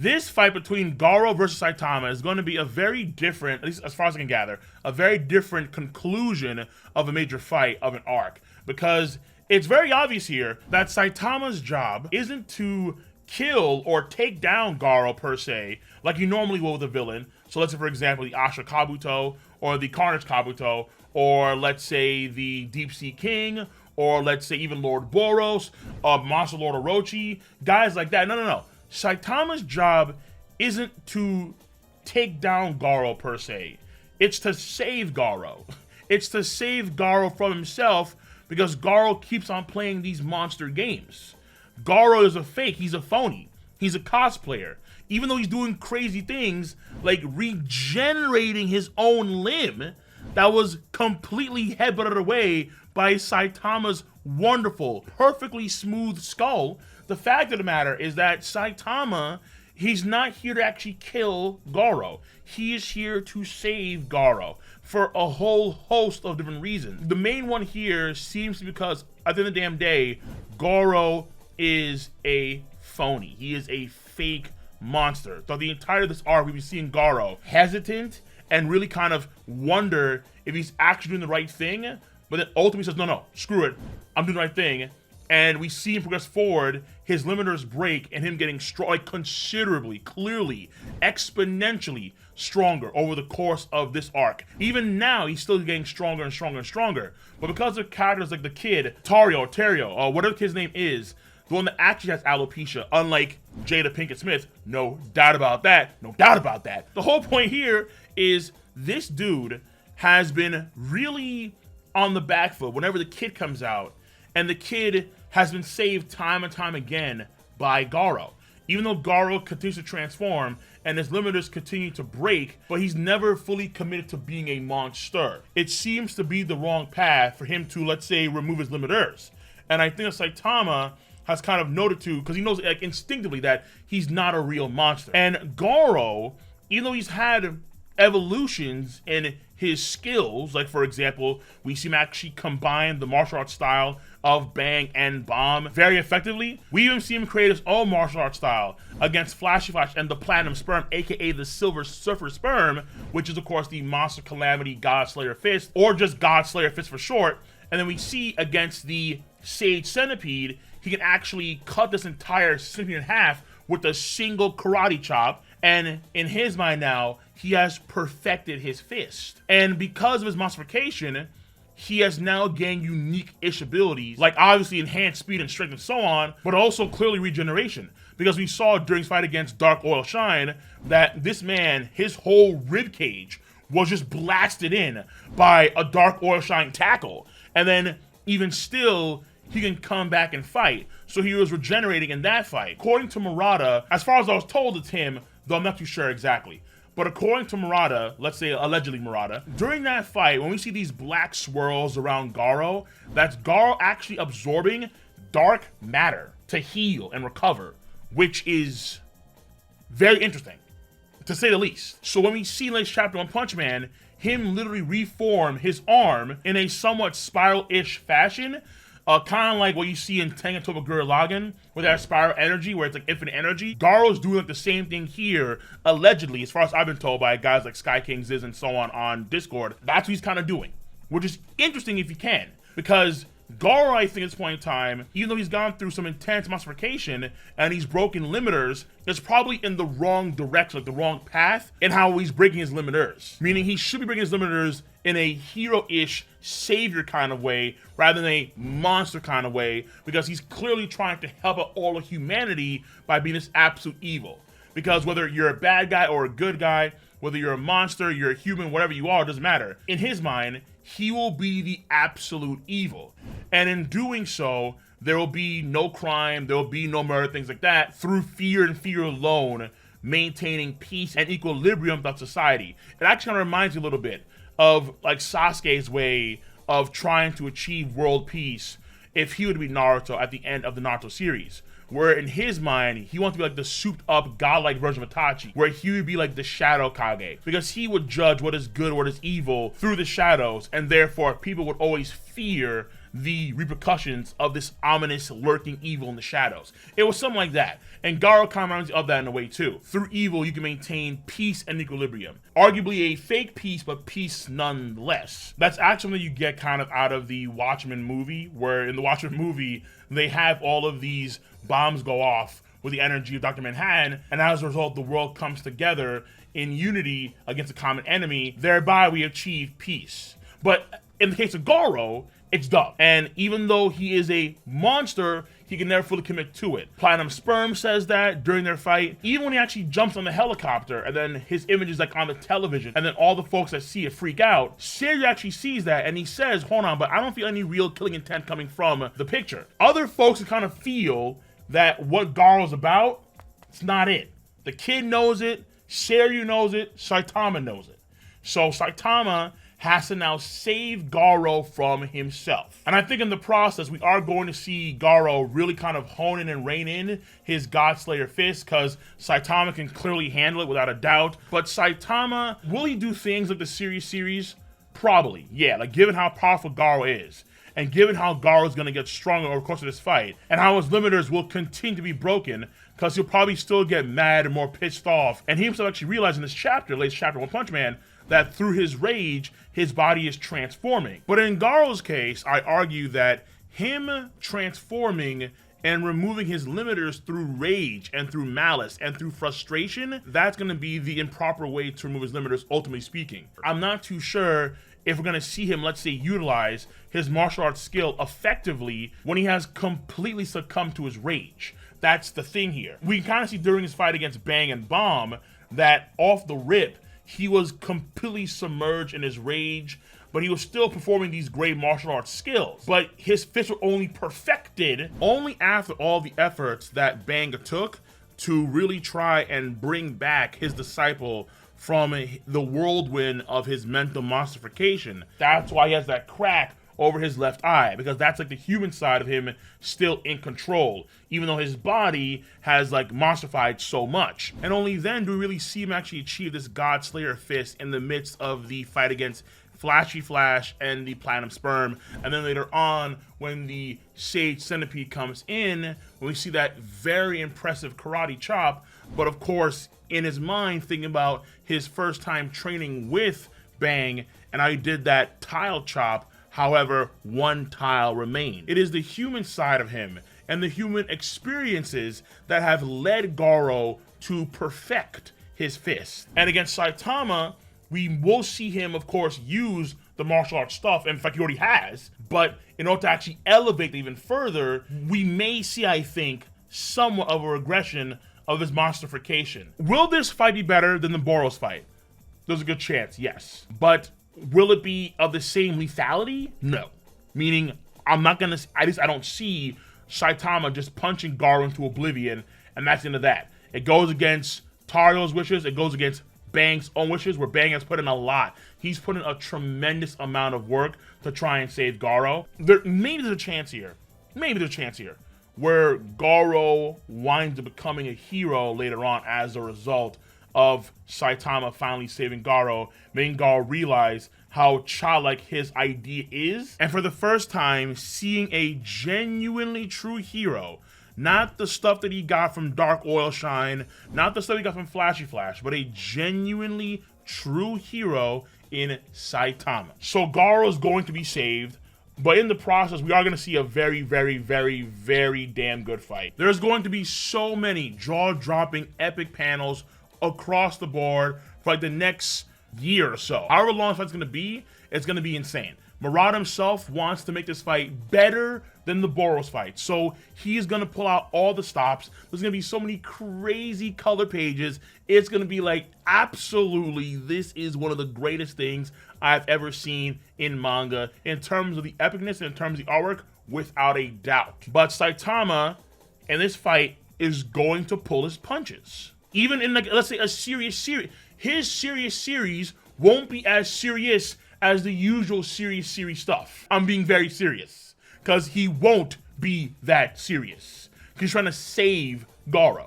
This fight between Garou versus Saitama is going to be a very different, at least as far as I can gather, a very different conclusion of a major fight of an arc. Because it's very obvious here that Saitama's job isn't to kill or take down Garou per se, like you normally will with a villain. So let's say, for example, the Asha Kabuto, or the Carnage Kabuto, or let's say the Deep Sea King, or let's say even Lord Boros, Monster Lord Orochi, guys like that. No. Saitama's job isn't to take down Garou per se. It's to save Garou. It's to save Garou from himself, because Garou keeps on playing these monster games. Garou is a fake. He's a phony. He's a cosplayer. Even though he's doing crazy things like regenerating his own limb that was completely headbutted away by Saitama's wonderful, perfectly smooth skull, the fact of the matter is that Saitama, he's not here to actually kill Garou. He is here to save Garou for a whole host of different reasons. The main one here seems to be because at the end of the damn day, Garou is a phony. He is a fake monster. Throughout the entirety of this arc, we've been seeing Garou hesitant and really kind of wonder if he's actually doing the right thing, but then ultimately says, no, screw it, I'm doing the right thing. And we see him progress forward, his limiters break, and him getting strong, like considerably, clearly, exponentially stronger over the course of this arc. Even now, he's still getting stronger and stronger and stronger. But because of characters like the kid, Tario, whatever the kid's name is, the one that actually has alopecia, unlike Jada Pinkett Smith, no doubt about that. The whole point here is this dude has been really on the back foot whenever the kid comes out, and the kid has been saved time and time again by Garou. Even though Garou continues to transform and his limiters continue to break, but he's never fully committed to being a monster. It seems to be the wrong path for him to, let's say, remove his limiters. And I think that Saitama has kind of noted to, because he knows like instinctively that he's not a real monster. And Garou, even though he's had evolutions in his skills, like for example, we see him actually combine the martial arts style of Bang and Bomb very effectively. We even see him create his own martial arts style against Flashy Flash and the Platinum Sperm, aka the Silver Surfer Sperm, which is of course the Monster Calamity God Slayer Fist, or just God Slayer Fist for short. And then we see against the Sage Centipede, he can actually cut this entire centipede in half with a single karate chop. And in his mind now, he has perfected his fist. And because of his monstrification, he has now gained unique-ish abilities, like obviously enhanced speed and strength and so on, but also clearly regeneration. Because we saw during his fight against Dark Oil Shine that this man, his whole rib cage was just blasted in by a Dark Oil Shine tackle. And then even still, he can come back and fight. So he was regenerating in that fight. According to Murata, as far as I was told, it's him, though I'm not too sure exactly. But according to Murata, let's say allegedly Murata, during that fight, when we see these black swirls around Garou, that's Garou actually absorbing dark matter to heal and recover, which is very interesting, to say the least. So when we see in chapter 1 Punch Man, him literally reform his arm in a somewhat spiral-ish fashion, kind of like what you see in Tengen Toppa Gurren Lagann, where that spiral energy, where it's like infinite energy. Garou's doing like the same thing here, allegedly, as far as I've been told by guys like Sky King Ziz and so on Discord. That's what he's kind of doing, which is interesting if you can, because Garou, I think at this point in time, even though he's gone through some intense monstrification and he's broken limiters, is probably in the wrong direction, like the wrong path in how he's breaking his limiters. Meaning he should be breaking his limiters in a hero-ish savior kind of way rather than a monster kind of way, because he's clearly trying to help out all of humanity by being this absolute evil. Because whether you're a bad guy or a good guy, whether you're a monster, you're a human, whatever you are, it doesn't matter. In his mind, he will be the absolute evil. And in doing so, there will be no crime, there will be no murder, things like that, through fear and fear alone, maintaining peace and equilibrium throughout society. It actually kind of reminds me a little bit of like Sasuke's way of trying to achieve world peace if he would be Naruto at the end of the Naruto series, where in his mind, he wants to be like the souped up godlike version of Itachi, where he would be like the Shadow Kage, because he would judge what is good, what is evil through the shadows, and therefore people would always fear the repercussions of this ominous lurking evil in the shadows. It was something like that. And Garou kind of reminds you of that in a way too. Through evil, you can maintain peace and equilibrium. Arguably a fake peace, but peace nonetheless. That's actually something you get kind of out of the Watchmen movie, where in the Watchmen movie, they have all of these bombs go off with the energy of Dr. Manhattan, and as a result, the world comes together in unity against a common enemy. Thereby, we achieve peace. But in the case of Garou, it's dumb. And even though he is a monster, he can never fully commit to it. Platinum Sperm says that during their fight. Even when he actually jumps on the helicopter and then his image is like on the television and then all the folks that see it freak out, Seiryu actually sees that and he says, hold on, but I don't feel any real killing intent coming from the picture. Other folks can kind of feel that what Garou's about, it's not it. The kid knows it, Seiryu knows it, Saitama knows it. So Saitama has to now save Garou from himself. And I think in the process, we are going to see Garou really kind of hone in and rein in his Godslayer fist, because Saitama can clearly handle it without a doubt. But Saitama, will he do things like the series? Probably, yeah. Like, given how powerful Garou is, and given how Garou is going to get stronger over the course of this fight, and how his limiters will continue to be broken, because he'll probably still get mad and more pissed off. And he himself actually realized in this chapter, latest chapter One Punch Man, that through his rage, his body is transforming. But in Garou's case, I argue that him transforming and removing his limiters through rage and through malice and through frustration, that's going to be the improper way to remove his limiters, ultimately speaking. I'm not too sure if we're going to see him, let's say, utilize his martial arts skill effectively when he has completely succumbed to his rage. That's the thing here. We can kind of see during his fight against Bang and Bomb that off the rip, he was completely submerged in his rage, but he was still performing these great martial arts skills. But his fists were only perfected only after all the efforts that Banga took to really try and bring back his disciple from the whirlwind of his mental monstrification. That's why he has that crack over his left eye, because that's like the human side of him still in control, even though his body has like monstrified so much. And only then do we really see him actually achieve this Godslayer fist in the midst of the fight against Flashy Flash and the Platinum Sperm. And then later on, when the Sage Centipede comes in, we see that very impressive karate chop, but of course, in his mind, thinking about his first time training with Bang, and how he did that tile chop. However, one tile remained. It is the human side of him and the human experiences that have led Garou to perfect his fist. And against Saitama, we will see him, of course, use the martial arts stuff. In fact, he already has. But in order to actually elevate it even further, we may see, I think, somewhat of a regression of his monstrification. Will this fight be better than the Boros fight? There's a good chance, yes. But will it be of the same lethality? No. Meaning, I'm not gonna, at least I don't see Saitama just punching Garou into oblivion, and that's the end of that. It goes against Tario's wishes, it goes against Bang's own wishes, where Bang has put in a lot. He's put in a tremendous amount of work to try and save Garou. Maybe there's a chance here, where Garou winds up becoming a hero later on as a result of Saitama finally saving Garou, making Garou realize how childlike his idea is, and for the first time seeing a genuinely true hero. Not the stuff that he got from Dark Oil Shine, not the stuff he got from Flashy Flash, but a genuinely true hero in Saitama. So Garou is going to be saved, but in the process, we are going to see a very, very, very, very damn good fight. There's going to be so many jaw-dropping epic panels across the board for like the next year or so. However long the fight's going to be, it's going to be insane. Murata himself wants to make this fight better than the Boros fight, so he's going to pull out all the stops. There's going to be so many crazy color pages. It's going to be like, absolutely, this is one of the greatest things I've ever seen in manga in terms of the epicness and in terms of the artwork, without a doubt. But Saitama in this fight is going to pull his punches. Even in, like, let's say a serious series, his serious series won't be as serious as the usual serious stuff. I'm being very serious, because he won't be that serious. He's trying to save Garou.